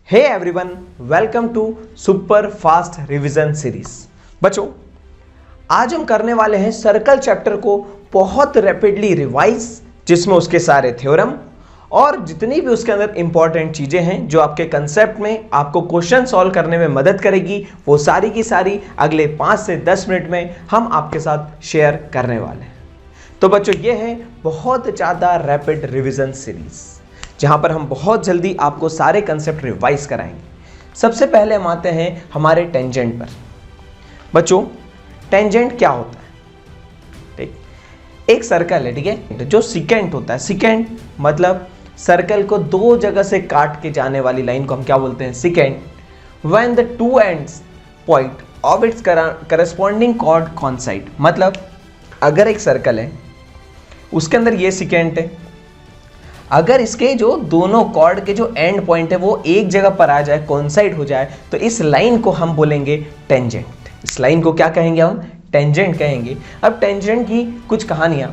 Hey everyone, welcome to super fast revision series. बच्चों, आज हम करने वाले हैं सर्कल चैप्टर को बहुत रैपिडली रिवाइज, जिसमें उसके सारे थ्योरम और जितनी भी उसके अंदर इंपॉर्टेंट चीजें हैं जो आपके कंसेप्ट में आपको क्वेश्चन सॉल्व करने में मदद करेगी, वो सारी की सारी अगले 5 से 10 मिनट में हम आपके साथ शेयर करने वाले हैं। तो बच्चों, ये है बहुत ज़्यादा रैपिड रिवीजन सीरीज, जहां पर हम बहुत जल्दी आपको सारे कंसेप्ट रिवाइज कराएंगे। सबसे पहले हम आते हैं हमारे टेंजेंट पर। बच्चों, टेंजेंट क्या होता है? ठीक, एक सर्कल है, ठीक है, जो सिकेंट होता है। सिकेंट मतलब सर्कल को दो जगह से काट के जाने वाली लाइन को हम क्या बोलते हैं? Secant. When the two ends point of its corresponding chord coincide, मतलब अगर एक सर्कल है, उसके अंदर ये सिकेंट है, अगर इसके जो दोनों कॉर्ड के जो एंड पॉइंट है वो एक जगह पर आ जाए, कोइंसाइड हो जाए, तो इस लाइन को हम बोलेंगे टेंजेंट। इस लाइन को क्या कहेंगे? हम टेंजेंट कहेंगे। अब टेंजेंट की कुछ कहानियां।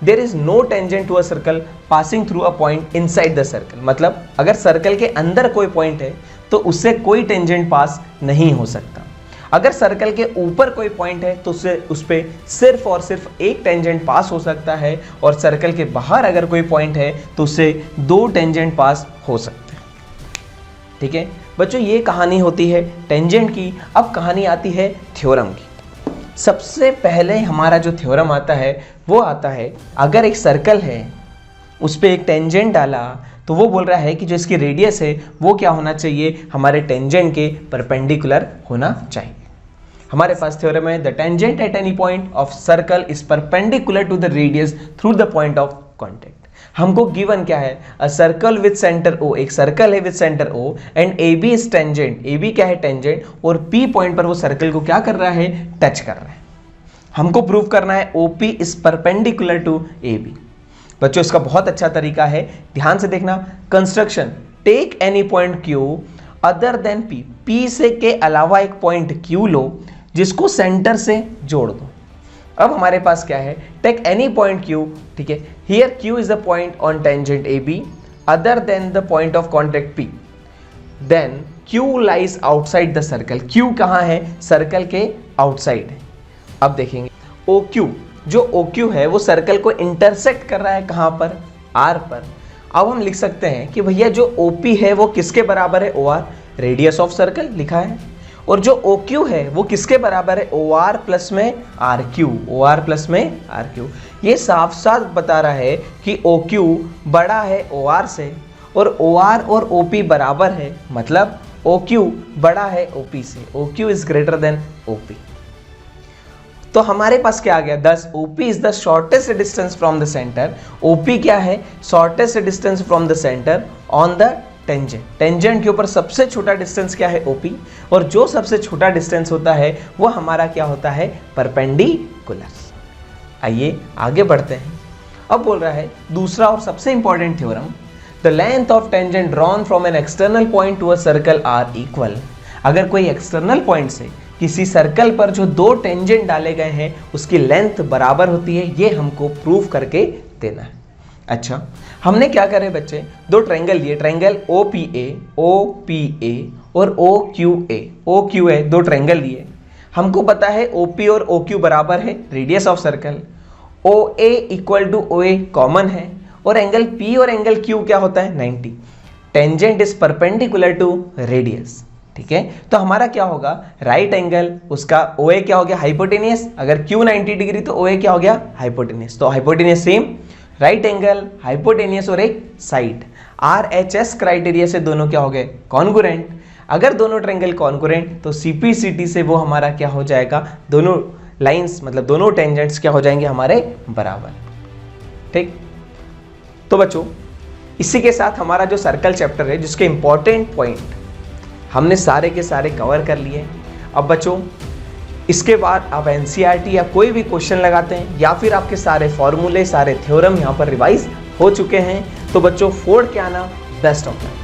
There is no tangent to a circle passing through a point inside the circle, मतलब अगर सर्कल के अंदर कोई पॉइंट है तो उससे कोई टेंजेंट पास नहीं हो सकता। अगर सर्कल के ऊपर कोई पॉइंट है तो उससे उस पर सिर्फ और सिर्फ एक टेंजेंट पास हो सकता है, और सर्कल के बाहर अगर कोई पॉइंट है तो उससे दो टेंजेंट पास हो सकते हैं। ठीक है बच्चों, ये कहानी होती है टेंजेंट की। अब कहानी आती है थ्योरम की। सबसे पहले हमारा जो थ्योरम आता है वो आता है, अगर एक सर्कल है उस पर एक टेंजेंट डाला तो वो बोल रहा है कि जो इसकी रेडियस है वो क्या होना चाहिए? हमारे टेंजेंट के परपेंडिकुलर होना चाहिए। हमारे पास थ्योरम है, the tangent at any point of circle is perpendicular to the radius through the point of contact. हमको गिवन क्या है? A circle with centre O, एक सर्कल है with centre O and A B is tangent. A B क्या है? Tangent. और P point पर वो सर्कल को क्या कर रहा है? टच कर रहा है। हमको प्रूव करना है O P is perpendicular to A B. बच्चों, इसका बहुत अच्छा तरीका है, ध्यान से देखना। Construction, take any point Q other than P. P से के अलावा एक पॉइंट क्यू लो जिसको सेंटर से जोड़ दो। अब हमारे पास क्या है? टेक एनी पॉइंट क्यू, ठीक है। Here Q is the point on tangent A B other than the point of contact P. Then Q lies outside the circle. Q कहाँ है? सर्कल के आउटसाइड है। अब देखेंगे ओ क्यू, जो O Q है वो सर्कल को इंटरसेक्ट कर रहा है, कहाँ पर? आर पर। अब हम लिख सकते हैं कि भैया जो ओ पी है वो किसके बराबर है? O R, radius of circle लिखा है। और जो ओ क्यू है वो किसके बराबर है? ओ आर प्लस में R Q. O R plus में आर क्यू। ये साफ साफ बता रहा है कि ओ क्यू बड़ा है ओ आर से, और ओ आर और ओ पी बराबर है, मतलब ओ क्यू बड़ा है ओ पी से। O Q is greater than O P. तो हमारे पास क्या आ गया? 10। OP is the shortest distance from the centre. OP क्या है? Shortest distance from the centre on the tangent. Tangent के ऊपर सबसे छोटा डिस्टेंस क्या है? OP। और जो सबसे छोटा डिस्टेंस होता है वो हमारा क्या होता है? परपेंडिकुलर। आइए आगे बढ़ते हैं। अब बोल रहा है दूसरा और सबसे important theorem, the length of tangent drawn from an external point to a circle are equal. अगर कोई एक्सटर्नल पॉइंट से किसी सर्कल पर जो दो टेंजेंट डाले गए हैं उसकी लेंथ बराबर होती है, ये हमको प्रूव करके देना है। अच्छा, हमने क्या करे बच्चे? दो ट्रायंगल लिए, ट्रायंगल OPA और OQA, दो ट्रायंगल लिए। हमको पता है OP और OQ बराबर है radius of circle. OA equal to OA common है, और एंगल P और एंगल Q क्या होता है? 90। Tangent is perpendicular to radius. ठीक है, तो हमारा क्या होगा? राइट एंगल, उसका OA क्या हो गया? हाइपोटेनियस। अगर Q 90 डिग्री तो OA क्या हो गया? हाइपोटेनियस। तो hypotenuse same, right angle, hypotenuse और एक साइड। RHS क्राइटेरिया से दोनों क्या हो गए? कॉन्ग्रुएंट। अगर दोनों ट्रायंगल कॉन्ग्रुएंट तो CPCT से वो हमारा क्या हो जाएगा? दोनों लाइंस मतलब दोनों टेंजेंट्स क्या हो जाएंगे? हमारे बराबर। ठीक, तो बच्चों इसी के साथ हमारा जो सर्कल चैप्टर है जिसके इंपॉर्टेंट पॉइंट हमने सारे के सारे कवर कर लिए। अब बच्चों इसके बाद आप NCERT या कोई भी क्वेश्चन लगाते हैं या फिर आपके सारे फॉर्मूले, सारे थ्योरम यहाँ पर रिवाइज हो चुके हैं, तो बच्चों फोड़ के आना। Best of luck.